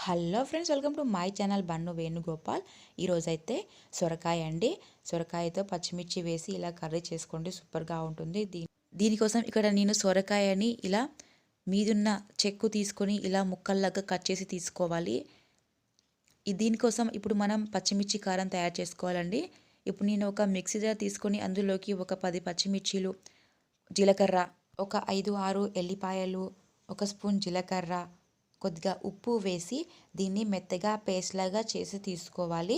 Hello friends, welcome to my channel Bannu Venugopal. ఈరోజైతే సొరకాయ అండి. సొరకాయతో పచ్చిమిర్చి వేసి ఇలా కర్రీ చేసుకోండి, సూపర్గా ఉంటుంది. దీనికోసం ఇక్కడ నేను సొరకాయని ఇలా మీదున్న చెక్కు తీసుకొని ఇలా ముక్కల్లాగా కట్ చేసి తీసుకోవాలి. దీనికోసం ఇప్పుడు మనం పచ్చిమిర్చి కారం తయారు చేసుకోవాలండి. ఇప్పుడు నేను ఒక మిక్సీ జార్ తీసుకొని అందులోకి ఒక 10 పచ్చిమిర్చీలు, జీలకర్ర, ఒక 5-6 ఎల్లిపాయలు, ఒక స్పూన్ జీలకర్ర, కొద్దిగా ఉప్పు వేసి దీన్ని మెత్తగా పేస్ట్ లాగా చేసి తీసుకోవాలి.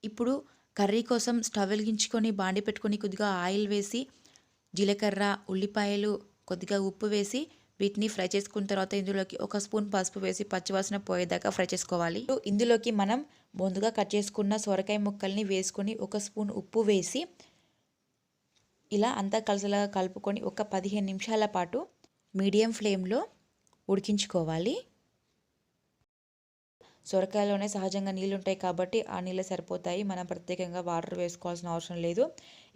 ఇప్పుడు కర్రీ కోసం స్టవ్ వెలిగించుకొని బాండి పెట్టుకొని కొద్దిగా ఆయిల్ వేసి జీలకర్ర, ఉల్లిపాయలు, కొద్దిగా ఉప్పు వేసి వీటిని ఫ్రై చేసుకున్న తర్వాత ఇందులోకి ఒక స్పూన్ పసుపు వేసి పచ్చివాసన పోయేదాకా ఫ్రై చేసుకోవాలి. ఇందులోకి మనం ముందుగా కట్ చేసుకున్న సొరకాయ ముక్కల్ని వేసుకొని ఒక స్పూన్ ఉప్పు వేసి ఇలా అంతా కలిసేలాగా కలుపుకొని ఒక 15 నిమిషాల పాటు మీడియం ఫ్లేమ్లో ఉడికించుకోవాలి. సొరకాయలోనే సహజంగా నీళ్ళు ఉంటాయి కాబట్టి ఆ నీళ్ళే సరిపోతాయి. మనం ప్రత్యేకంగా వాటర్ వేసుకోవాల్సిన అవసరం లేదు.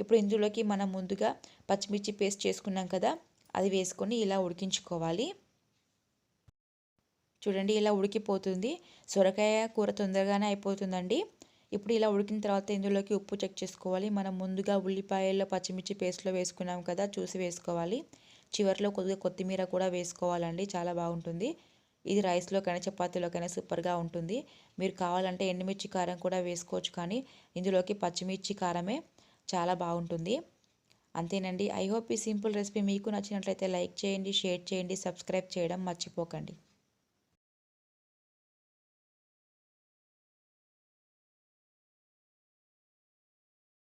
ఇప్పుడు ఇందులోకి మనం ముందుగా పచ్చిమిర్చి పేస్ట్ చేసుకున్నాం కదా, అది వేసుకొని ఇలా ఉడికించుకోవాలి. చూడండి, ఇలా ఉడికిపోతుంది. సొరకాయ కూర తొందరగానే అయిపోతుందండి. ఇప్పుడు ఇలా ఉడికిన తర్వాత ఇందులోకి ఉప్పు చెక్ చేసుకోవాలి. మనం ముందుగా ఉల్లిపాయల్లో పచ్చిమిర్చి పేస్ట్లో వేసుకున్నాం కదా, చూసి వేసుకోవాలి. చివరిలో కొద్దిగా కొత్తిమీర కూడా వేసుకోవాలండి, చాలా బాగుంటుంది. ఇది రైస్లోకైనా చపాతీలోకైనా సూపర్గా ఉంటుంది. మీరు కావాలంటే ఎండుమిర్చి కారం కూడా వేసుకోవచ్చు, కానీ ఇందులోకి పచ్చిమిర్చి కారమే చాలా బాగుంటుంది. అంతేనండి. ఐ హోప్ ఈ సింపుల్ రెసిపీ మీకు నచ్చినట్లయితే లైక్ చేయండి, షేర్ చేయండి, సబ్స్క్రైబ్ చేయడం మర్చిపోకండి.